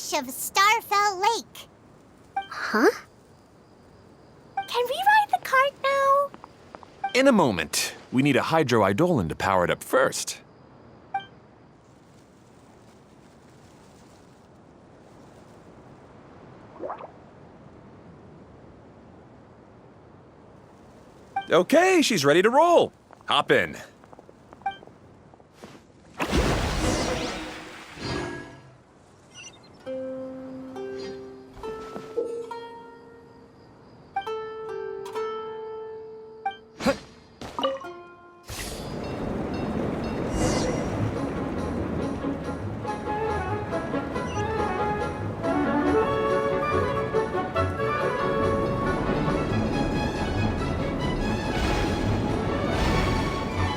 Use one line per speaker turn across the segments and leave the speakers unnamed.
rush of Starfell Lake.
Huh?
Can we ride the cart now?
In a moment. We need a hydroidolin to power it up first. Okay, she's ready to roll. Hop in.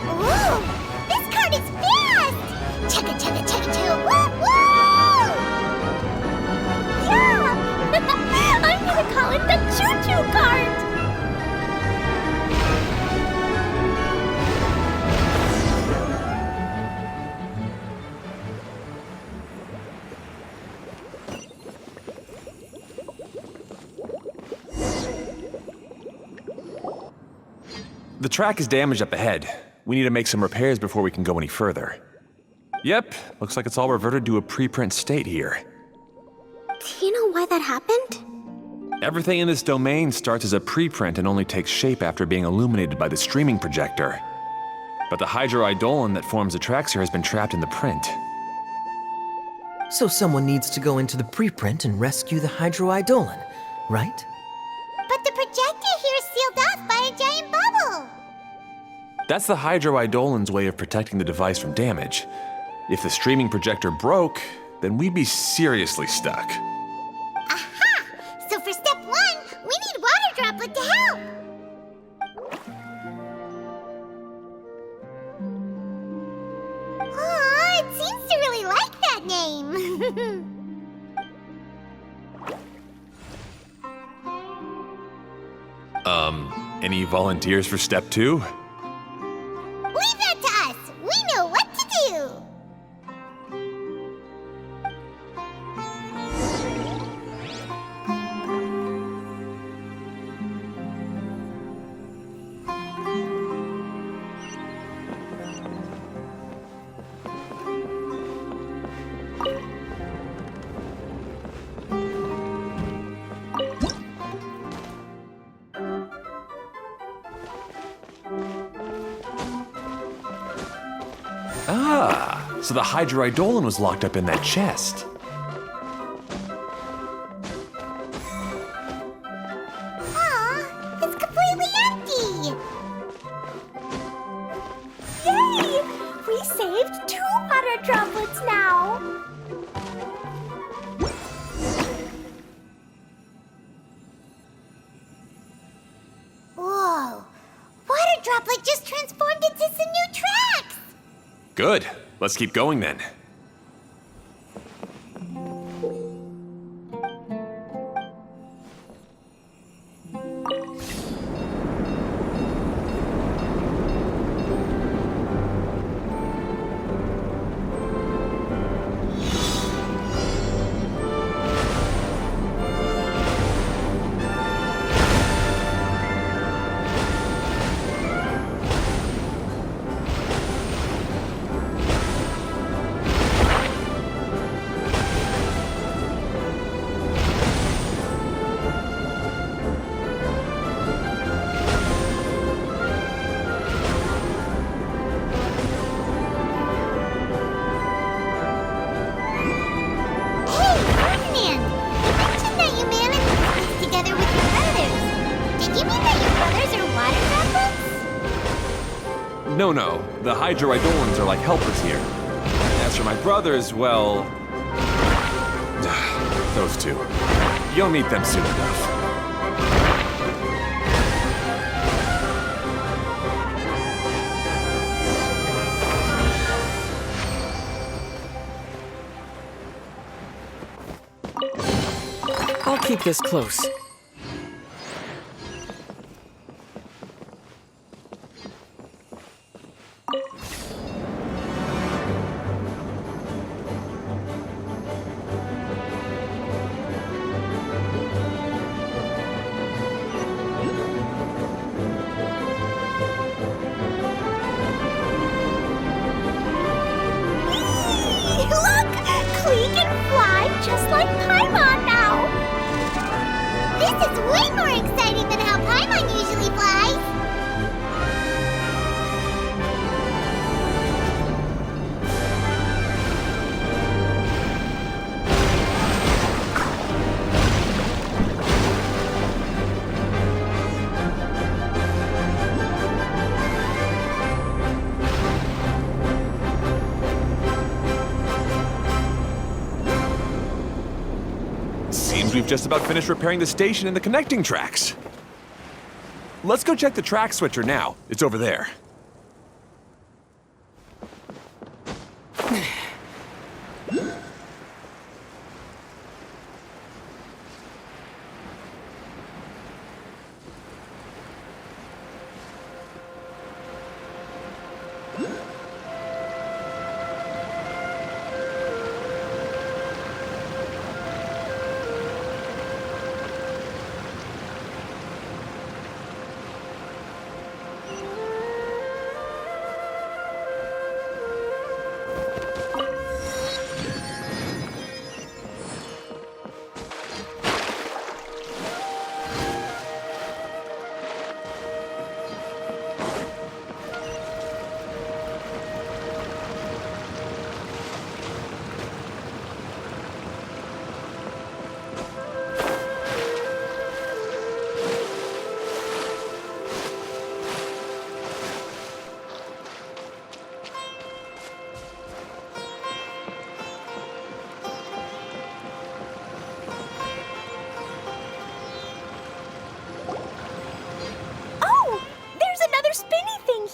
Ooh, this cart is fast! Chugga chugga chugga chugga woo woo! Yeah! I'm gonna call it the choo-choo cart!
The track is damaged up ahead. We need to make some repairs before we can go any further. Yep, looks like it's all reverted to a preprint state here.
Do you know why that happened?
Everything in this domain starts as a preprint and only takes shape after being illuminated by the streaming projector. But the hydroidolin that forms the tracks here has been trapped in the print.
So someone needs to go into the preprint and rescue the hydroidolin, right?
But the projector here is sealed off by a giant bubble!
That's the hydroidolin's way of protecting the device from damage. If the streaming projector broke, then we'd be seriously stuck.
Aha! So for step 1, we need Water Droplet to help! Aw, it seems to really like that name!
Any volunteers for step 2?
Leave that to us! We know what to do!
Ah, so the hydroidolin was locked up in that chest.
Aw, it's completely empty! Yay! We saved 2 water droplets now! Whoa! Water Droplet just transformed into some new tracks!
Good. Let's keep going then. No. The hydroidolins are like helpers here. As for my brothers, well... those two. You'll meet them soon enough.
I'll keep this close.
like Paimon now! This is way more exciting than how Paimon usually flies!
Seems we've just about finished repairing the station and the connecting tracks. Let's go check the track switcher now. It's over there.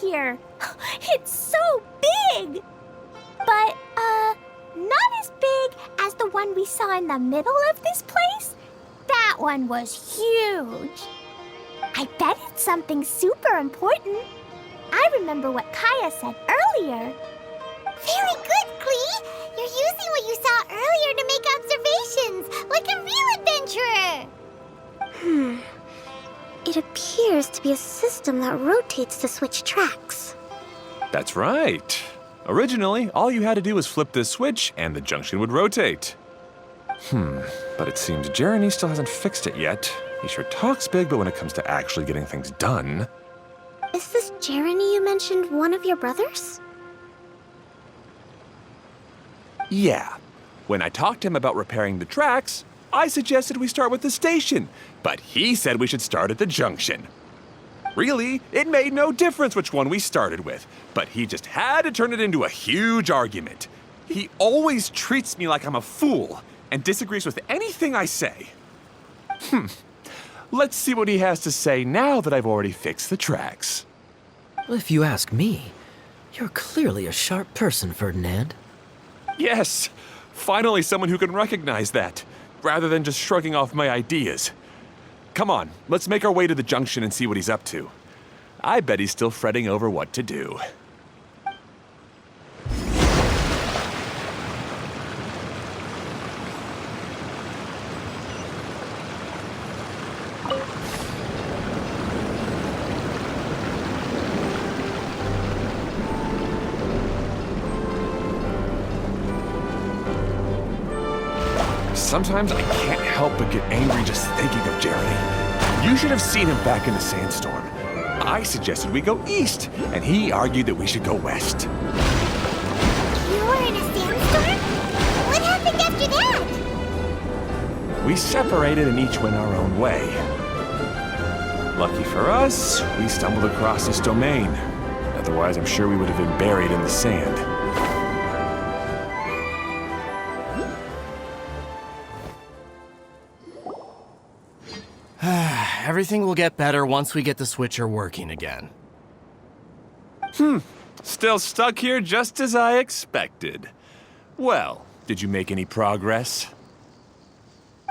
Here. It's so big! But, not as big as the one we saw in the middle of this place. That one was huge. I bet it's something super important. I remember what Kaya said earlier.
Very good, Klee! You're using what you saw earlier to make observations, like a real adventurer! It appears to be a system that rotates to switch tracks.
That's right. Originally, all you had to do was flip this switch and the junction would rotate. But it seems Jeremy still hasn't fixed it yet. He sure talks big, but when it comes to actually getting things done...
Is this Jeremy you mentioned one of your brothers?
Yeah. When I talked to him about repairing the tracks, I suggested we start with the station, but he said we should start at the junction. Really, it made no difference which one we started with, but he just had to turn it into a huge argument. He always treats me like I'm a fool and disagrees with anything I say. Let's see what he has to say now that I've already fixed the tracks.
If you ask me, you're clearly a sharp person, Ferdinand.
Yes, finally someone who can recognize that, rather than just shrugging off my ideas. Come on, let's make our way to the junction and see what he's up to. I bet he's still fretting over what to do. Sometimes I can't help but get angry just thinking of Jeremy. You should have seen him back in the sandstorm. I suggested we go east, and he argued that we should go west.
You were in a sandstorm? What happened after that?
We separated and each went our own way. Lucky for us, we stumbled across this domain. Otherwise, I'm sure we would have been buried in the sand.
Everything will get better once we get the switcher working again.
Still stuck here just as I expected. Well, did you make any progress?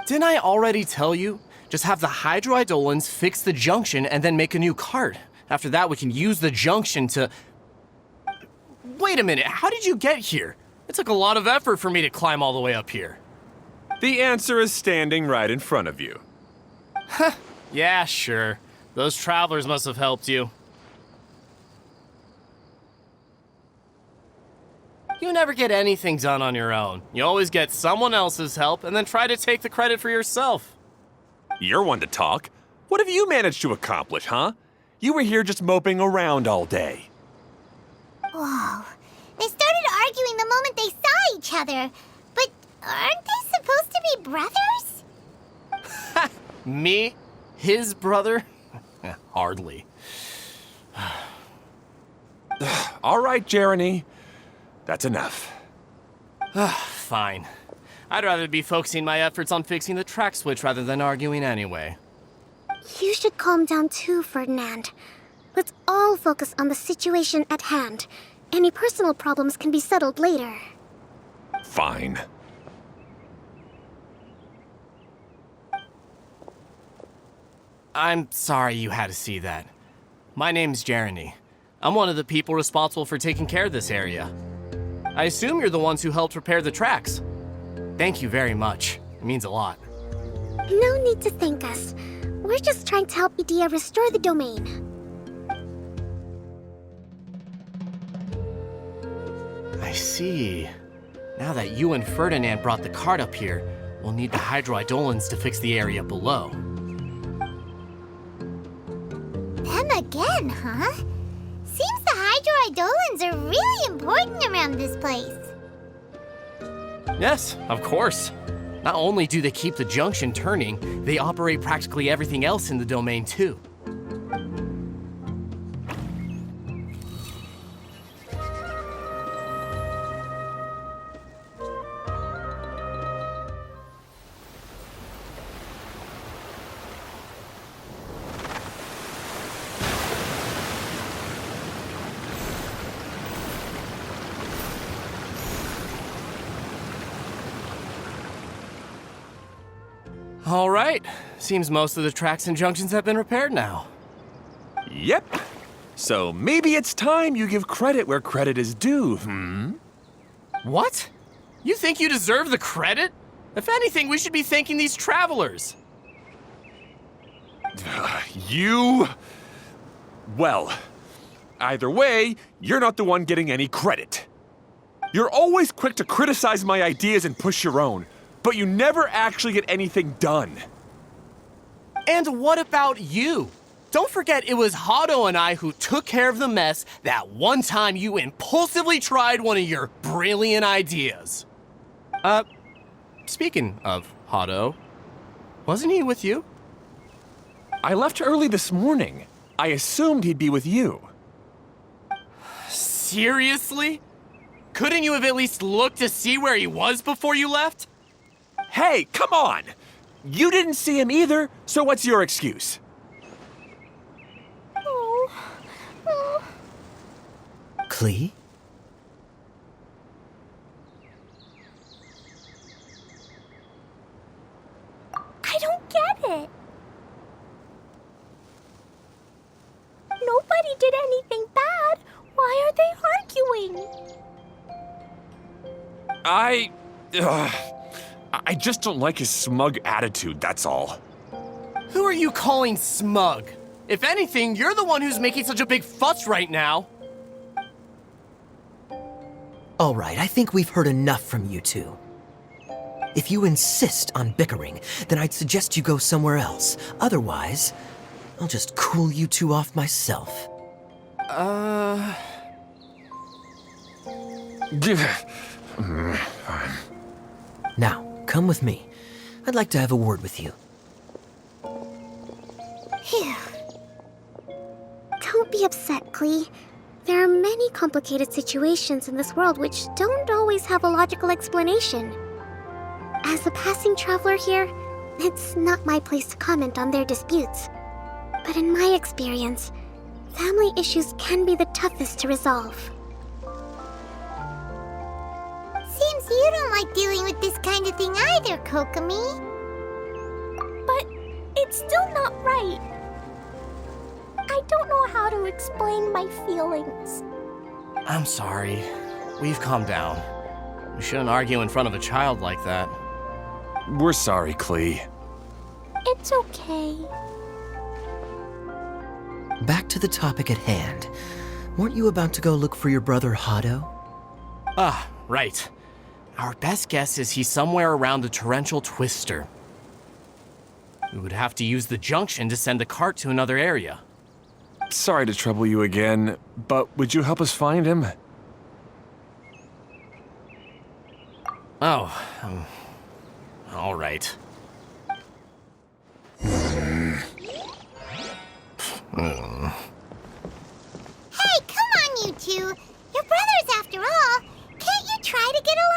Didn't I already tell you? Just have the hydroidolins fix the junction and then make a new cart. After that, we can use the junction to... Wait a minute, how did you get here? It took a lot of effort for me to climb all the way up here.
The answer is standing right in front of you.
Yeah, sure. Those travelers must have helped you. You never get anything done on your own. You always get someone else's help and then try to take the credit for yourself.
You're one to talk. What have you managed to accomplish, huh? You were here just moping around all day.
Whoa. They started arguing the moment they saw each other. But aren't they supposed to be brothers?
Me? His brother? Hardly.
All right, Jeremy. That's enough.
Fine. I'd rather be focusing my efforts on fixing the track switch rather than arguing anyway.
You should calm down too, Ferdinand. Let's all focus on the situation at hand. Any personal problems can be settled later.
Fine.
I'm sorry you had to see that. My name's Jeremy. I'm one of the people responsible for taking care of this area. I assume you're the ones who helped repair the tracks. Thank you very much. It means a lot.
No need to thank us. We're just trying to help Idea restore the domain.
I see. Now that you and Ferdinand brought the cart up here, we'll need the hydroidolins to fix the area below.
Them again, huh? Seems the hydroidolins are really important around this place.
Yes, of course. Not only do they keep the junction turning, they operate practically everything else in the domain too. All right. Seems most of the tracks and junctions have been repaired now.
Yep. So maybe it's time you give credit where credit is due,
What? You think you deserve the credit? If anything, we should be thanking these travelers.
You... Well, either way, you're not the one getting any credit. You're always quick to criticize my ideas and push your own, but you never actually get anything done.
And what about you? Don't forget it was Hado and I who took care of the mess that one time you impulsively tried one of your brilliant ideas. Speaking of Hado, wasn't he with you?
I left early this morning. I assumed he'd be with you.
Seriously? Couldn't you have at least looked to see where he was before you left?
Hey, come on! You didn't see him either, so what's your excuse?
Klee?
I don't get it. Nobody did anything bad. Why are they arguing?
I just don't like his smug attitude, that's all.
Who are you calling smug? If anything, you're the one who's making such a big fuss right now.
All right, I think we've heard enough from you two. If you insist on bickering, then I'd suggest you go somewhere else. Otherwise, I'll just cool you two off myself. Now, come with me. I'd like to have a word with you.
Phew. Don't be upset, Klee. There are many complicated situations in this world which don't always have a logical explanation. As a passing traveler here, it's not my place to comment on their disputes. But in my experience, family issues can be the toughest to resolve. Seems you don't like dealing with this kind of thing either, Kokomi.
But it's still not right. I don't know how to explain my feelings.
I'm sorry. We've calmed down. We shouldn't argue in front of a child like that.
We're sorry, Klee.
It's okay.
Back to the topic at hand. Weren't you about to go look for your brother Hado?
Right. Our best guess is he's somewhere around the torrential twister. We would have to use the junction to send the cart to another area.
Sorry to trouble you again, but would you help us find him?
Oh, all right.
Hey, come on, you two. You're brothers after all. Can't you try to get along?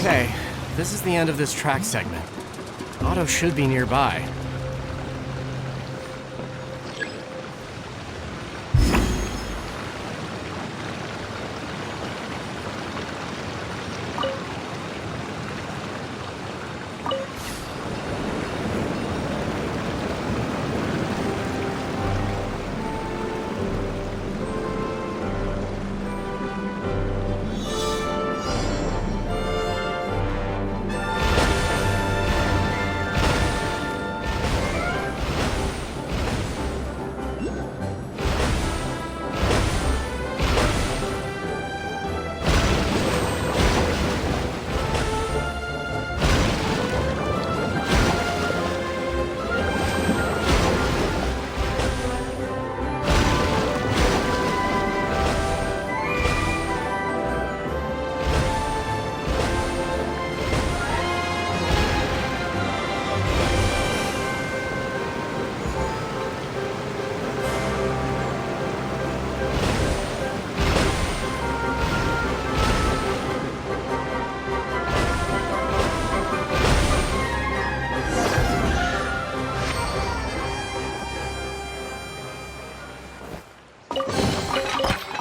Okay, this is the end of this track segment. Otto should be nearby.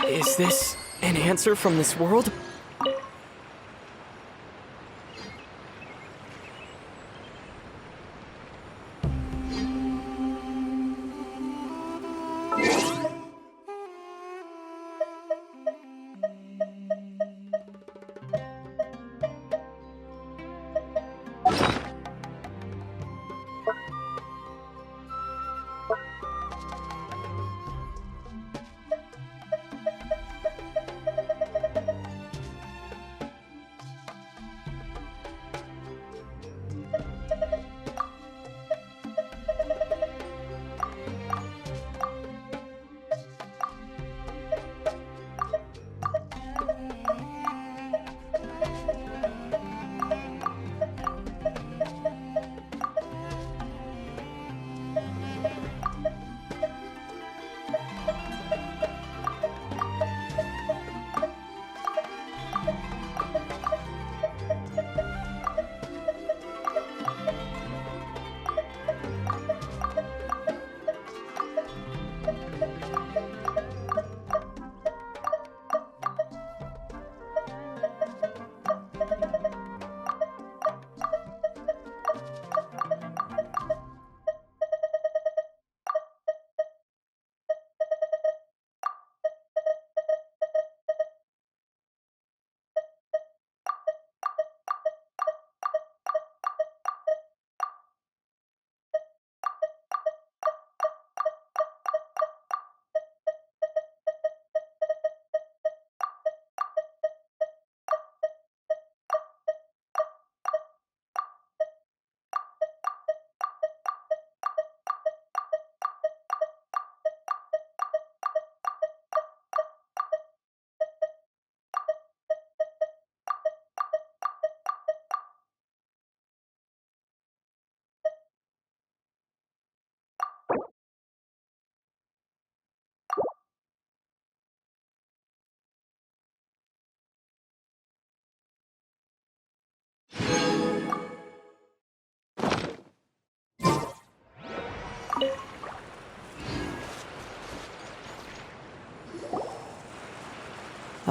Is this an answer from this world?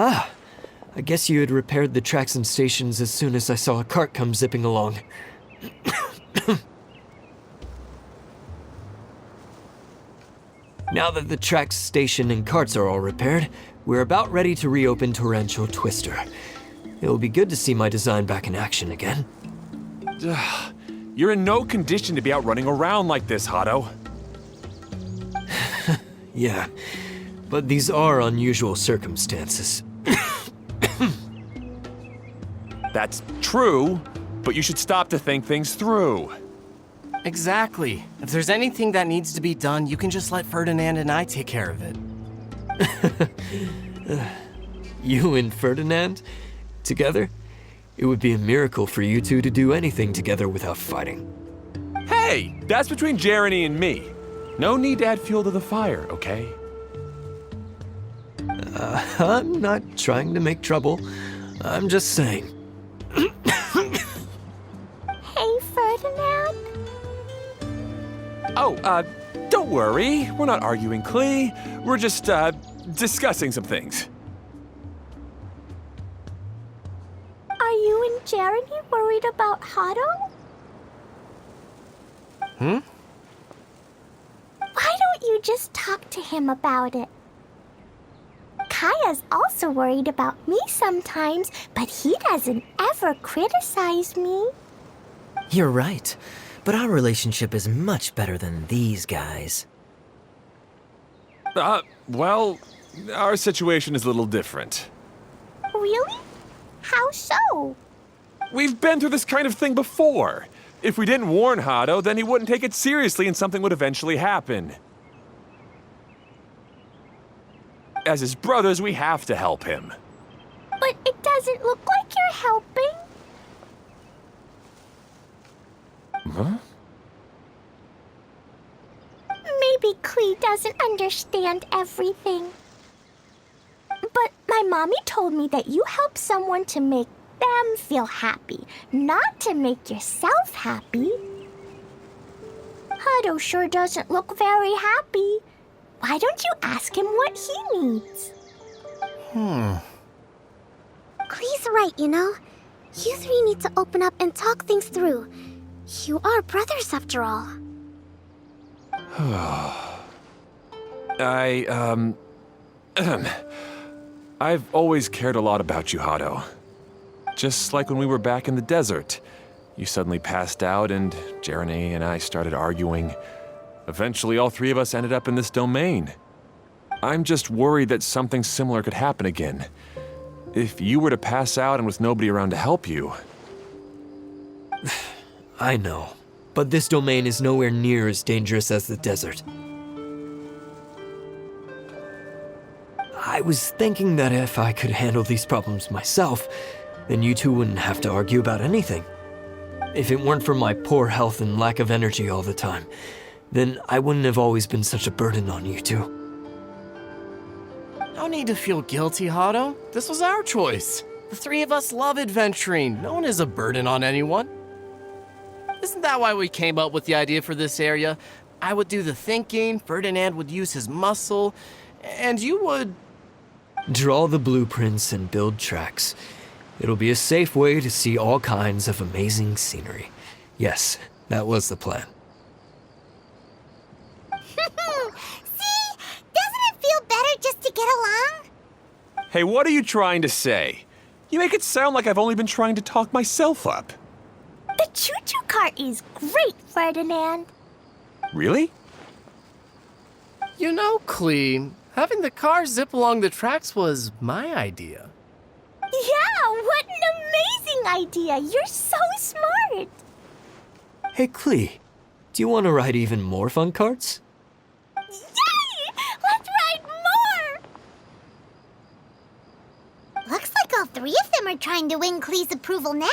I guess you had repaired the tracks and stations as soon as I saw a cart come zipping along. Now that the tracks, station, and carts are all repaired, we're about ready to reopen Torrential Twister. It'll be good to see my design back in action again.
You're in no condition to be out running around like this, Hado.
Yeah, but these are unusual circumstances.
That's true, but you should stop to think things through.
Exactly. If there's anything that needs to be done, you can just let Ferdinand and I take care of it.
You and Ferdinand? Together? It would be a miracle for you two to do anything together without fighting.
Hey, that's between Jeremy and me. No need to add fuel to the fire, okay?
I'm not trying to make trouble. I'm just saying.
Hey, Ferdinand.
Oh, don't worry. We're not arguing, Klee. We're just, discussing some things.
Are you and Jeremy worried about Hado? Why don't you just talk to him about it? Kaya's also worried about me sometimes, but he doesn't ever criticize me.
You're right, but our relationship is much better than these guys.
Well, our situation is a little different.
Really? How so?
We've been through this kind of thing before. If we didn't warn Hado, then he wouldn't take it seriously and something would eventually happen. As his brothers, we have to help him.
But it doesn't look like you're helping.
Huh?
Maybe Klee doesn't understand everything. But my mommy told me that you help someone to make them feel happy, not to make yourself happy. Hado sure doesn't look very happy. Why don't you ask him what he needs?
Klee's right, you know. You three need to open up and talk things through. You are brothers after all.
I've always cared a lot about you, Hado. Just like when we were back in the desert. You suddenly passed out and Jeremy and I started arguing. Eventually, all three of us ended up in this domain. I'm just worried that something similar could happen again. If you were to pass out and with nobody around to help you.
I know, but this domain is nowhere near as dangerous as the desert. I was thinking that if I could handle these problems myself, then you two wouldn't have to argue about anything. If it weren't for my poor health and lack of energy all the time, then I wouldn't have always been such a burden on you two.
No need to feel guilty, Hado. This was our choice. The three of us love adventuring. No one is a burden on anyone. Isn't that why we came up with the idea for this area? I would do the thinking, Ferdinand would use his muscle, and you would...
Draw the blueprints and build tracks. It'll be a safe way to see all kinds of amazing scenery. Yes, that was the plan.
See? Doesn't it feel better just to get along?
Hey, what are you trying to say? You make it sound like I've only been trying to talk myself up.
The choo-choo cart is great, Ferdinand.
Really?
You know, Klee, having the car zip along the tracks was my idea.
Yeah, what an amazing idea. You're so smart.
Hey, Klee, do you want to ride even more fun carts?
Yay! Let's ride more!
Looks like all three of them are trying to win Klee's approval now.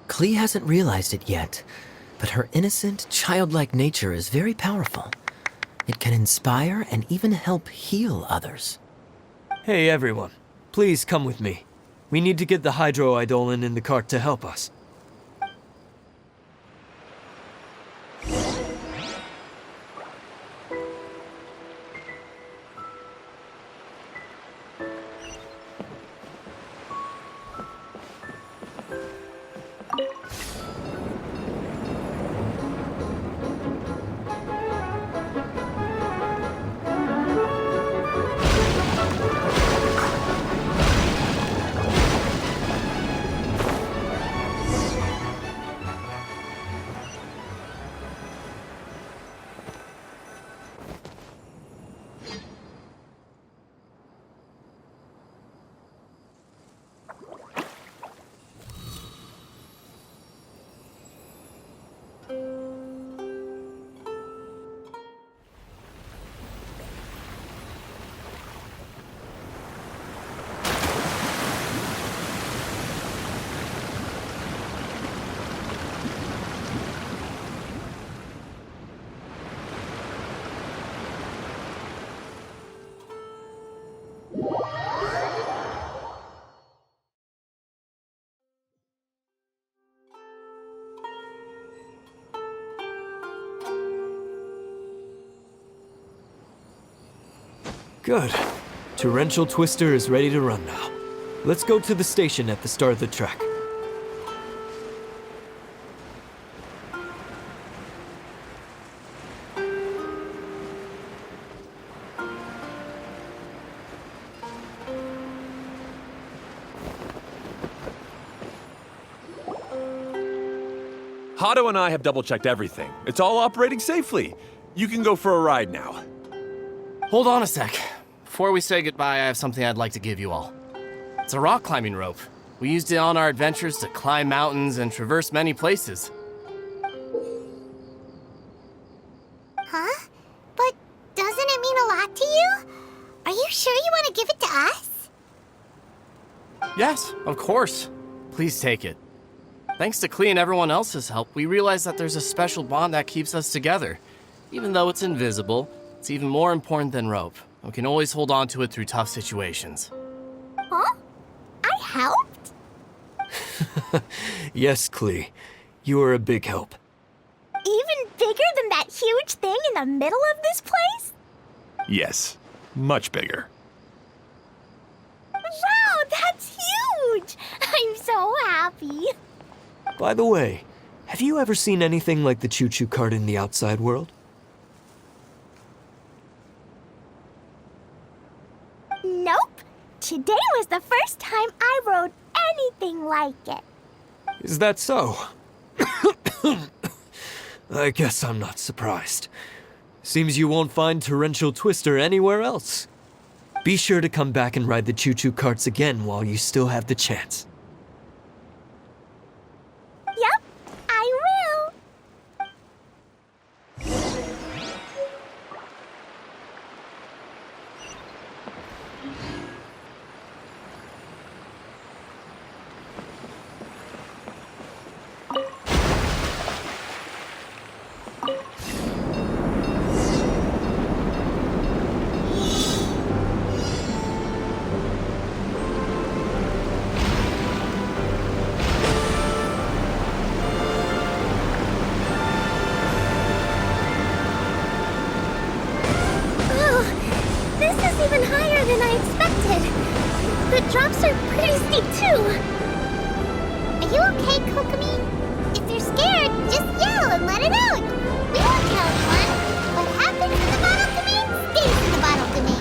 Klee hasn't realized it yet, but her innocent, childlike nature is very powerful. It can inspire and even help heal others.
Hey, everyone. Please come with me. We need to get the hydroidolin in the cart to help us. Good. Torrential Twister is ready to run now. Let's go to the station at the start of the track.
Hato and I have double-checked everything. It's all operating safely. You can go for a ride now.
Hold on a sec. Before we say goodbye, I have something I'd like to give you all. It's a rock climbing rope. We used it on our adventures to climb mountains and traverse many places.
Huh? But doesn't it mean a lot to you? Are you sure you want to give it to us?
Yes, of course. Please take it. Thanks to Klee and everyone else's help, we realized that there's a special bond that keeps us together. Even though it's invisible, it's even more important than rope. We can always hold on to it through tough situations.
Huh? I helped?
Yes, Klee. You are a big help.
Even bigger than that huge thing in the middle of this place?
Yes, much bigger.
Wow, that's huge! I'm so happy.
By the way, have you ever seen anything like the choo-choo cart in the outside world?
Nope. Today was the first time I rode anything like it.
Is that so? I guess I'm not surprised. Seems you won't find Torrential Twister anywhere else. Be sure to come back and ride the choo-choo carts again while you still have the chance.
Yep, I will. Oh, this is even higher than I expected. The drops are pretty steep too.
Are you okay, Kokomi? If you're scared, just yell and let it out. We won't tell anyone. What happens in the bottle domain stays in the bottle domain.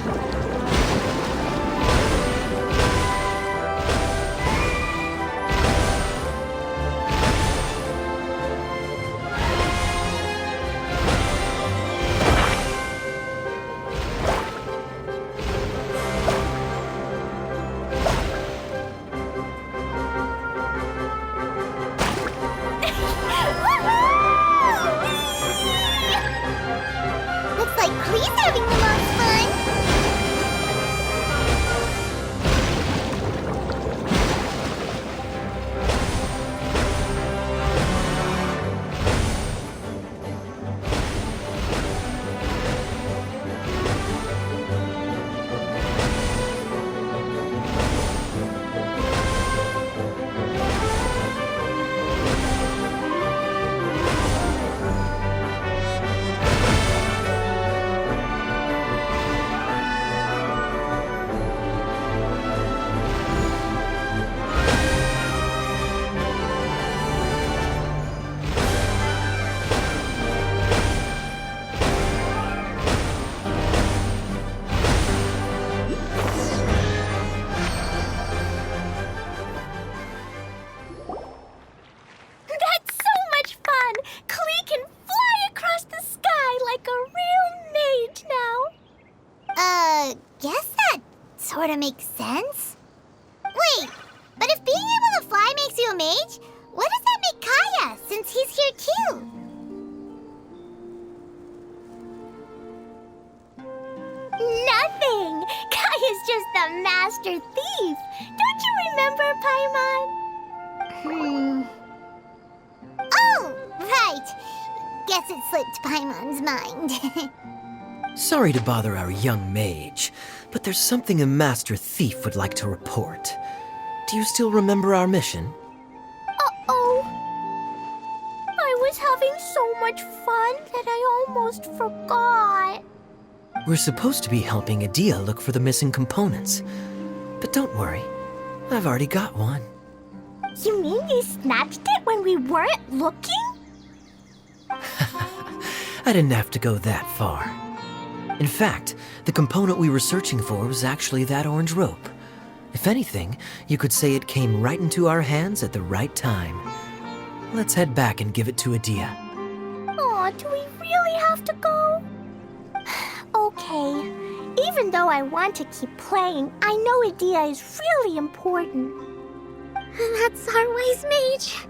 Looks like Klee's having the most fun.
That's so much fun! Klee can fly across the sky like a real mage now.
Guess that sort of makes sense. Wait, but if being able to fly makes you a mage, what does that make Kaya, since he's here too?
Nothing! Kaya's just the master thief. Don't you remember, Paimon?
Oh, right. Guess it slipped Paimon's mind.
Sorry to bother our young mage, but there's something a master thief would like to report. Do you still remember our mission?
Uh-oh. I was having so much fun that I almost forgot.
We're supposed to be helping Adia look for the missing components. But don't worry, I've already got one.
You mean you snatched it when we weren't looking?
I didn't have to go that far. In fact, the component we were searching for was actually that orange rope. If anything, you could say it came right into our hands at the right time. Let's head back and give it to Adia.
Aw, do we really have to go? Okay. Even though I want to keep playing, I know Adia is really important.
That's our wise mage.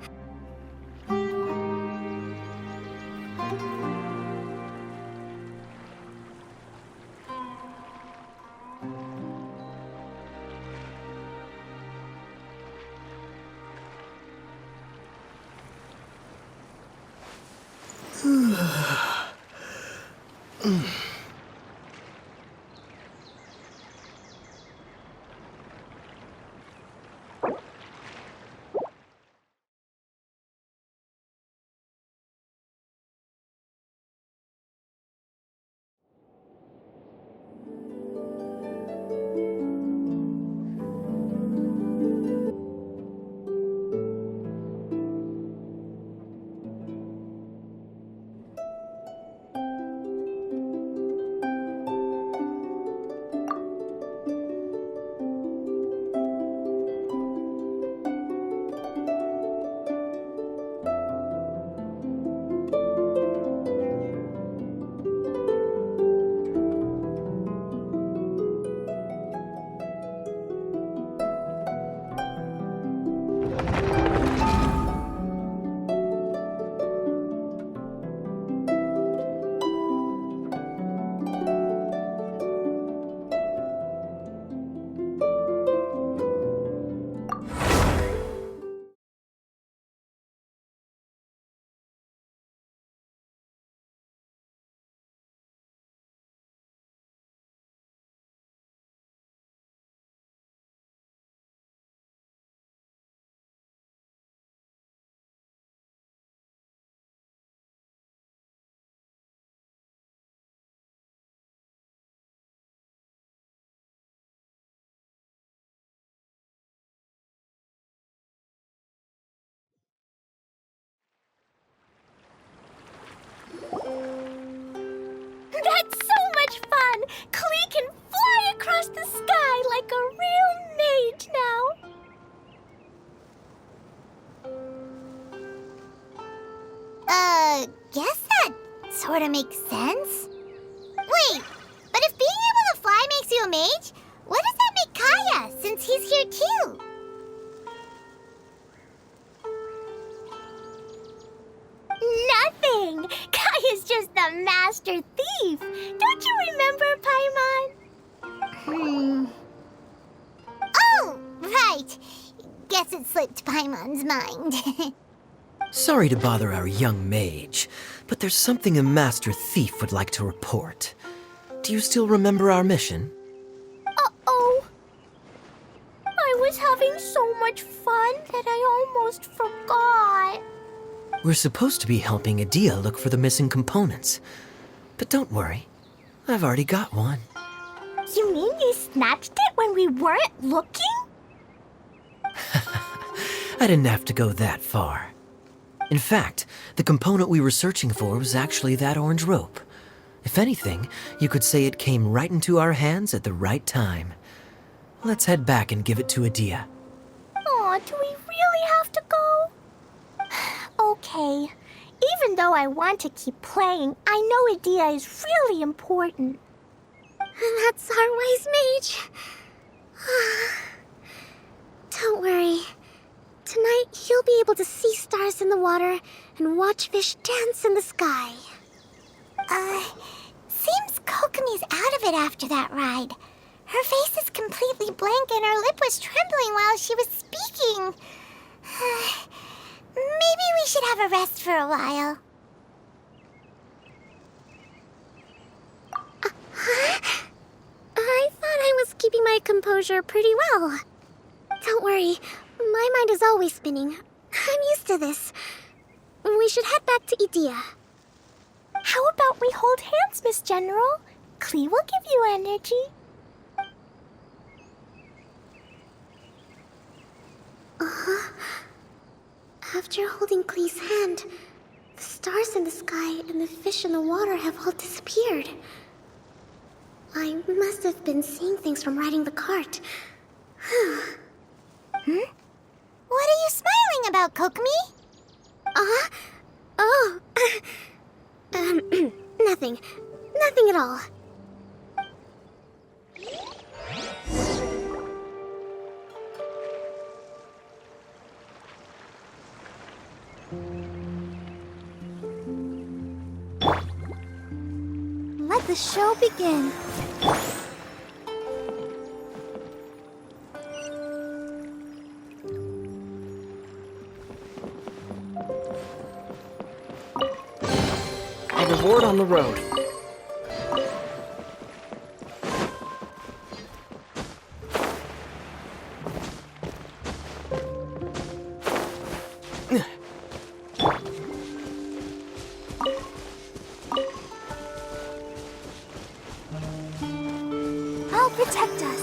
That's so much fun! Klee can fly across the sky like a real mage now.
Guess that sort of makes sense. Wait, but if being able to fly makes you a mage, what does that make Kaya, since he's here too?
Nothing! Kaya's just the master thief. Don't you remember, Paimon?
Oh, right. Guess it slipped Paimon's mind.
Sorry to bother our young mage, but there's something a master thief would like to report. Do you still remember our mission?
Uh-oh. I was having so much fun that I almost forgot.
We're supposed to be helping Adia look for the missing components. But don't worry, I've already got one.
You mean you snatched it when we weren't looking?
I didn't have to go that far. In fact, the component we were searching for was actually that orange rope. If anything, you could say it came right into our hands at the right time. Let's head back and give it to Adia.
Aw, do we really have to go? Okay. Even though I want to keep playing, I know Adia is really important.
That's our wise mage. Don't worry. Tonight, you'll be able to see stars in the water and watch fish dance in the sky. Seems Kokomi's out of it after that ride. Her face is completely blank and her lip was trembling while she was speaking. Maybe we should have a rest for a while. I thought I was keeping my composure pretty well. Don't worry, my mind is always spinning. I'm used to this. We should head back to Idia.
How about we hold hands, Miss General? Klee will give you energy.
After holding Klee's hand, the stars in the sky and the fish in the water have all disappeared. I must have been seeing things from riding the cart.
What are you smiling about, Kokomi?
Oh. Nothing. Nothing at all.
Let the show begin.
A reward on the road.
I'll protect us.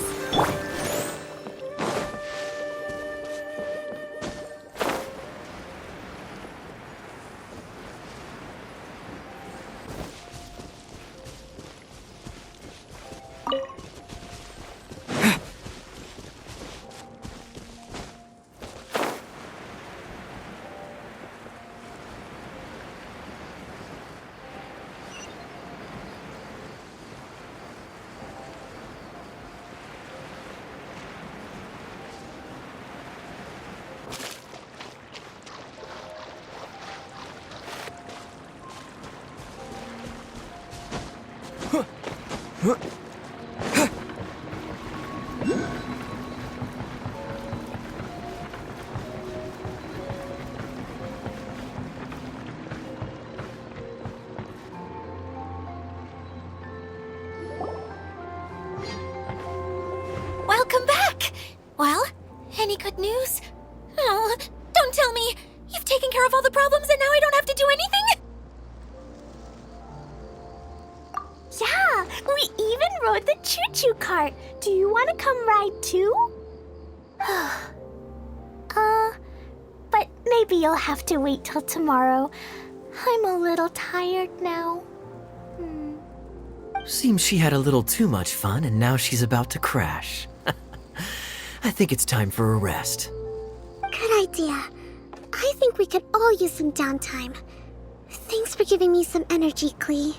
Welcome back! Well, any good news? Oh, don't tell me! You've taken care of all the problems and now I don't have to do anything? Yeah, we even rode the choo-choo cart. Do you want to come ride too? But maybe you'll have to wait till tomorrow. I'm a little tired now.
Seems she had a little too much fun and now she's about to crash. I think it's time for a rest.
Good idea. I think we could all use some downtime. Thanks for giving me some energy, Klee.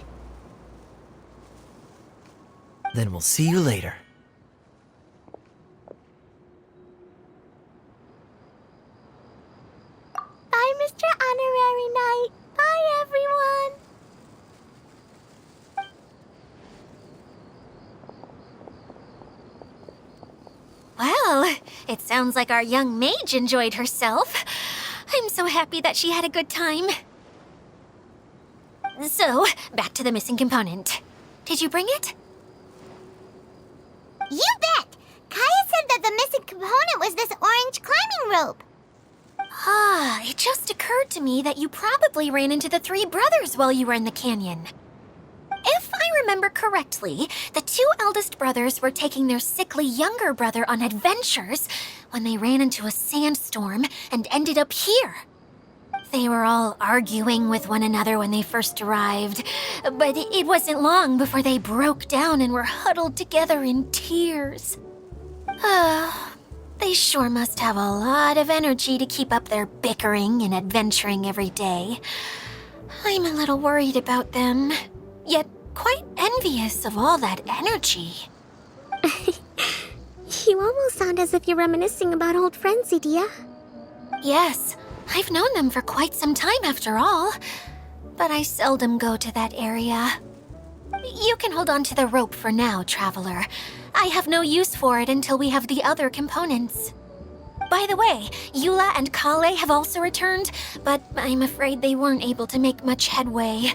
Then we'll see you later.
Bye, Mr. Honorary Knight. Bye, everyone. Well, it sounds like our young mage enjoyed herself. I'm so happy that she had a good time. So, back to the missing component. Did you bring it?
You bet! Kaya said that the missing component was this orange climbing rope.
Ah, it just occurred to me that you probably ran into the three brothers while you were in the canyon. If I remember correctly, the two eldest brothers were taking their sickly younger brother on adventures when they ran into a sandstorm and ended up here. They were all arguing with one another when they first arrived, but it wasn't long before they broke down and were huddled together in tears. They sure must have a lot of energy to keep up their bickering and adventuring every day. I'm a little worried about them, yet quite envious of all that energy.
You almost sound as if you're reminiscing about old friends, Idia.
Yes, I've known them for quite some time after all, but I seldom go to that area. You can hold on to the rope for now, Traveler. I have no use for it until we have the other components. By the way, Eula and Kale have also returned, but I'm afraid they weren't able to make much headway.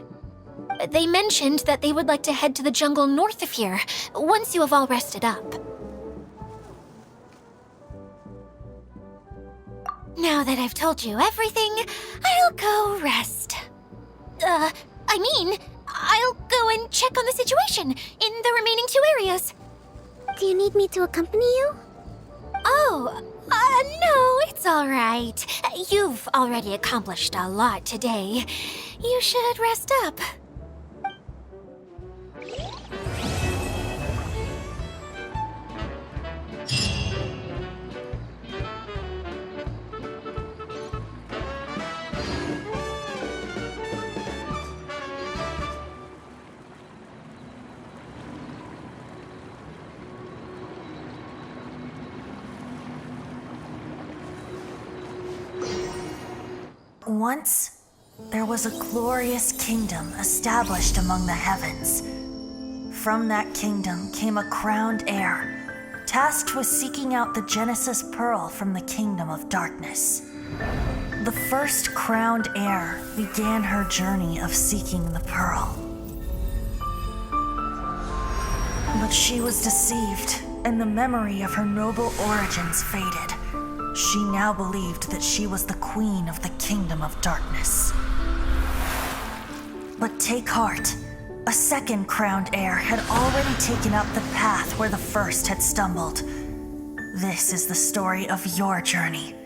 They mentioned that they would like to head to the jungle north of here, once you have all rested up. Now that I've told you everything, I'll go rest. I'll go and check on the situation in the remaining 2 areas.
Do you need me to accompany you?
Oh, no, it's all right. You've already accomplished a lot today. You should rest up.
Once, there was a glorious kingdom established among the heavens. From that kingdom came a crowned heir, tasked with seeking out the Genesis Pearl from the kingdom of darkness. The first crowned heir began her journey of seeking the pearl. But she was deceived, and the memory of her noble origins faded. She now believed that she was the queen of the kingdom of darkness. But take heart. A second crowned heir had already taken up the path where the first had stumbled. This is the story of your journey,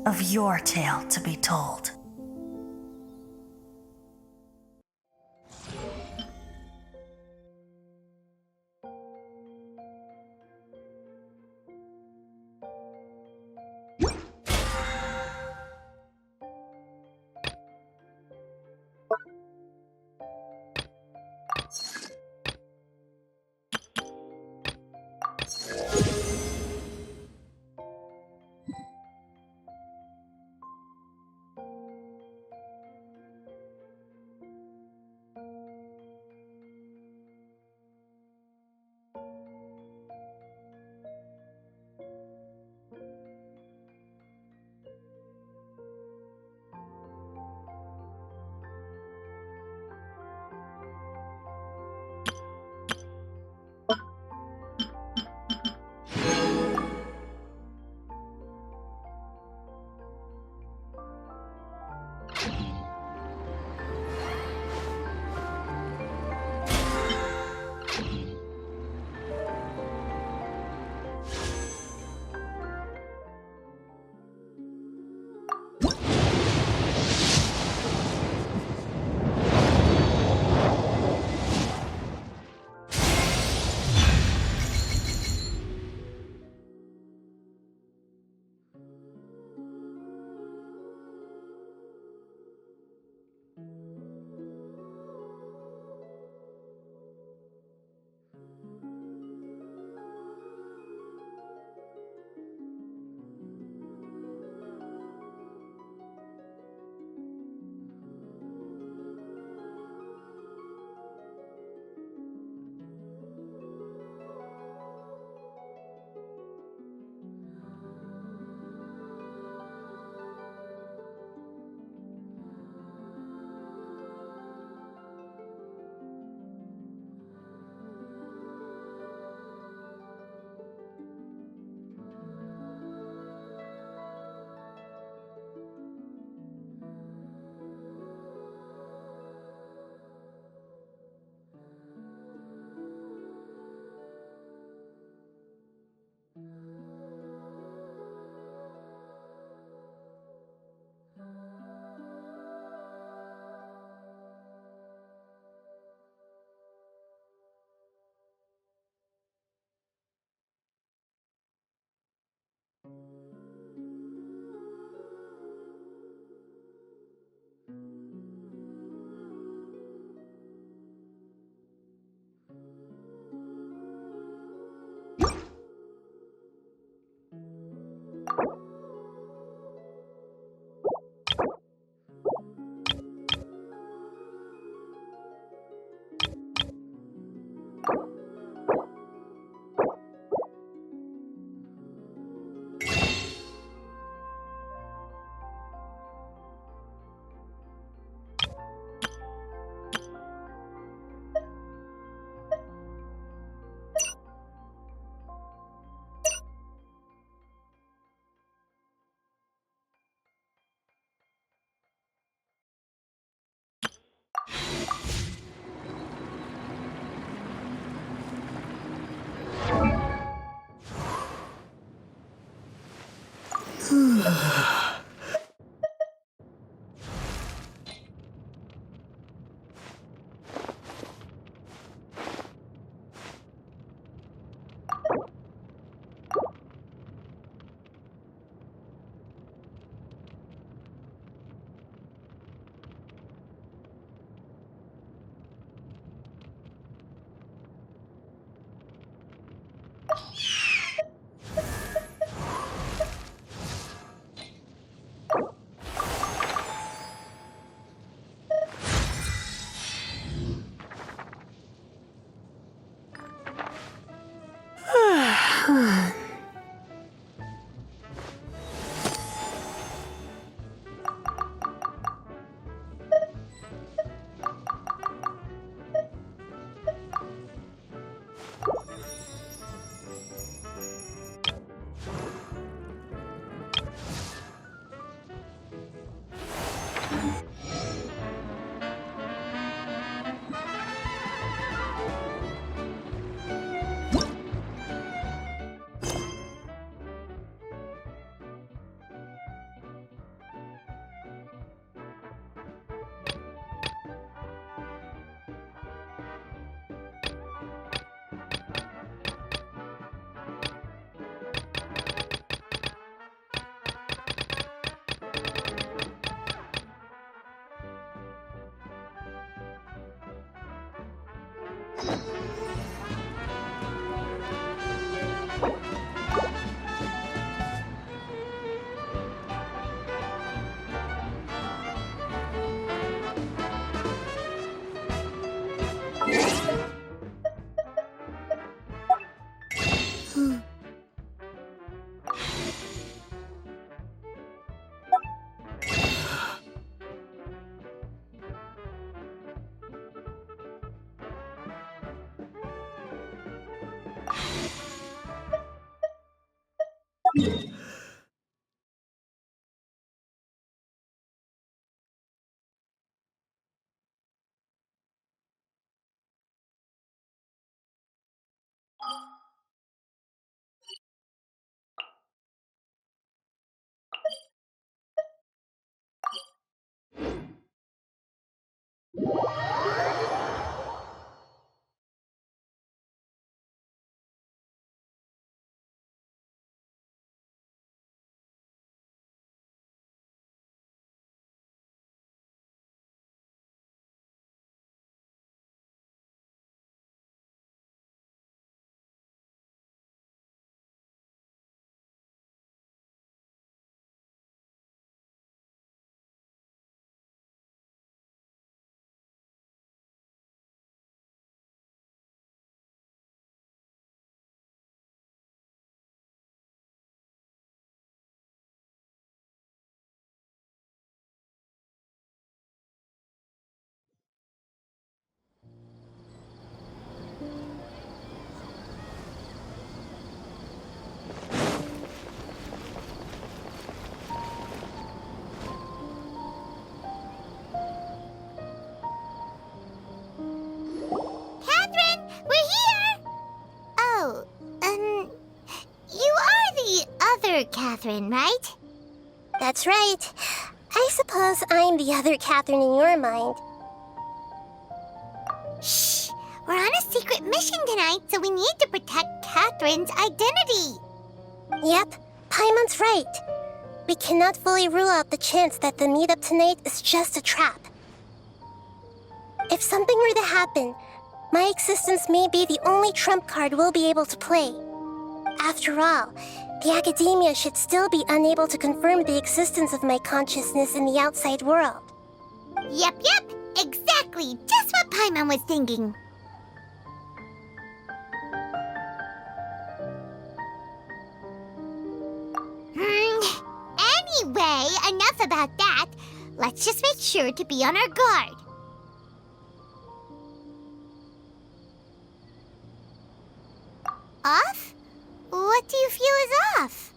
of your tale to be told.
Catherine, right? That's right. I suppose I'm the other Catherine in your mind. Shh! We're on a secret mission tonight, so we need to protect Catherine's identity. Yep, Paimon's right. We cannot fully rule out the chance that the meetup tonight is just a trap. If something were to happen, my existence may be the only trump card we'll be able to play. After all, the academia should still be unable to confirm the existence of my consciousness in the outside world. Yep, exactly. Just what Paimon was thinking. Anyway, enough about that. Let's just make sure to be on our guard. Off? What do you feel is off?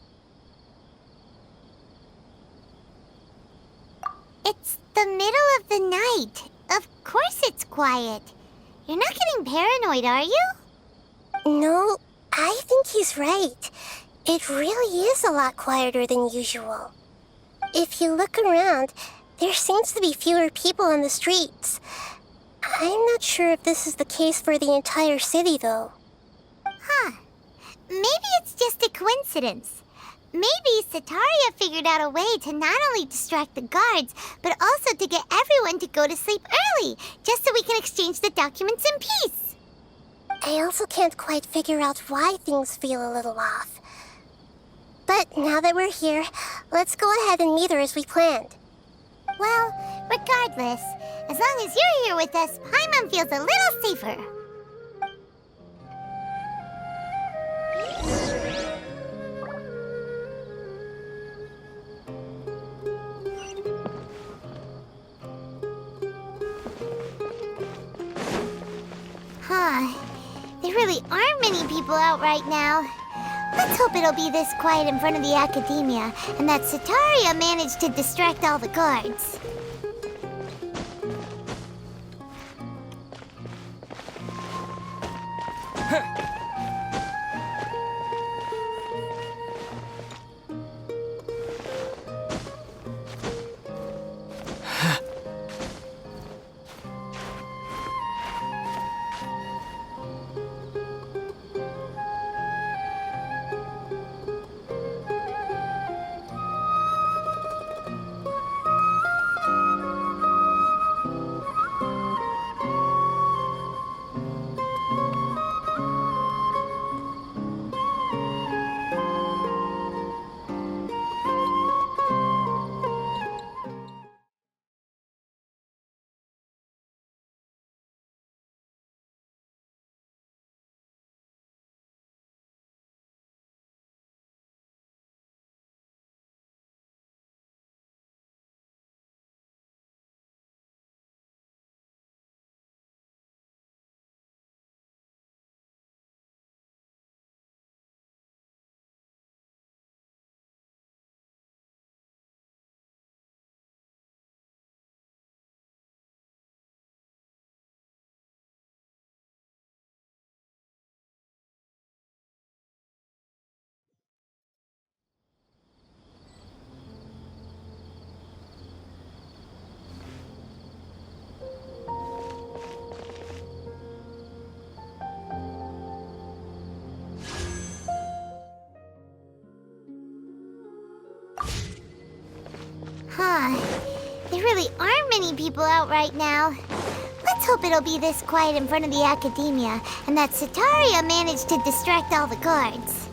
It's the middle of the night. Of course it's quiet. You're not getting paranoid, are you? No, I think he's right. It really is a lot quieter than usual. If you look around, there seems to be fewer people on the streets. I'm not sure if this is the case for the entire city, though.
Huh. Maybe it's just a coincidence. Maybe Sataria figured out a way to not only distract the guards, but also to get everyone to go to sleep early, just so we can exchange the documents in peace.
I also can't quite figure out why things feel a little off. But now that we're here, let's go ahead and meet her as we planned.
Well, regardless, as long as you're here with us, Paimon feels a little safer. Huh. There really aren't many people out right now. Let's hope it'll be this quiet in front of the Academia, and that Sataria managed to distract all the guards. Huh. There really aren't many people out right now. Let's hope it'll be this quiet in front of the Academia, and that Sataria managed to distract all the guards.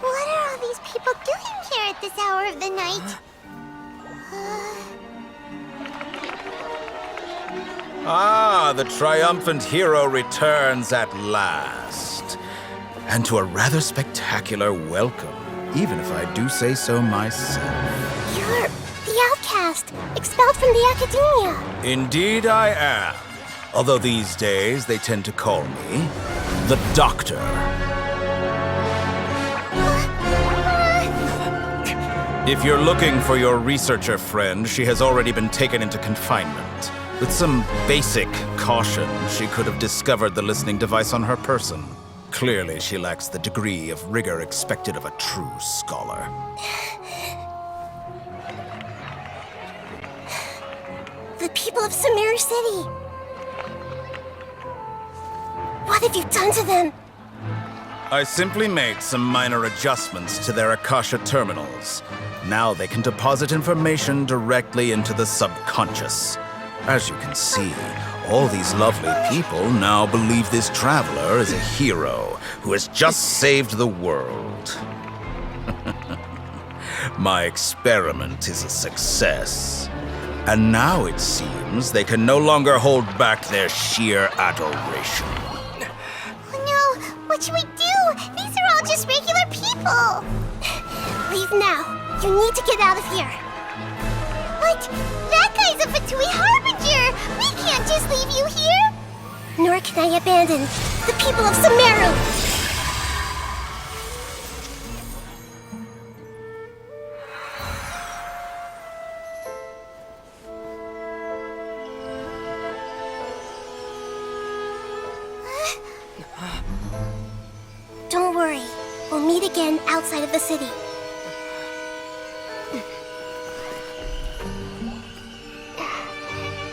What are all these people doing here at this hour of the night?
Ah, the triumphant hero returns at last. And to a rather spectacular welcome, even if I do say so myself.
You're the outcast, expelled from the Academia.
Indeed I am. Although these days they tend to call me the Doctor. If you're looking for your researcher friend, she has already been taken into confinement. With some basic caution, she could have discovered the listening device on her person. Clearly, she lacks the degree of rigor expected of a true scholar.
The people of Sumeru City. What have you done to them?
I simply made some minor adjustments to their Akasha terminals. Now they can deposit information directly into the subconscious. As you can see, all these lovely people now believe this traveler is a hero who has just saved the world. My experiment is a success. And now it seems they can no longer hold back their sheer adoration.
Oh no, what should we do? These are all just regular people.
Leave now. You need to get out of here.
But that guy's a Fatui Harbinger. We can't just leave you here.
Nor can I abandon the people of Sumeru. Don't worry. We'll meet again outside of the city.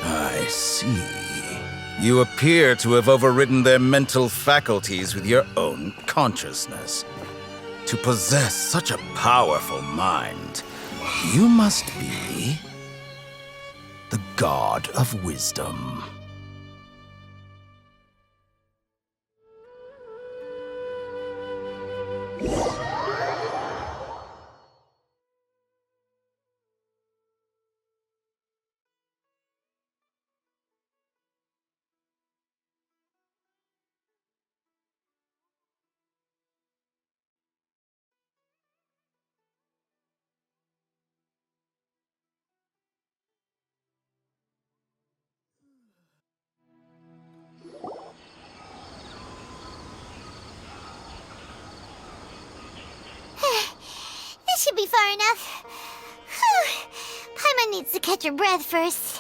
I see. You appear to have overridden their mental faculties with your own consciousness. To possess such a powerful mind, you must be the god of wisdom.
This should be far enough. Whew. Paimon needs to catch her breath first.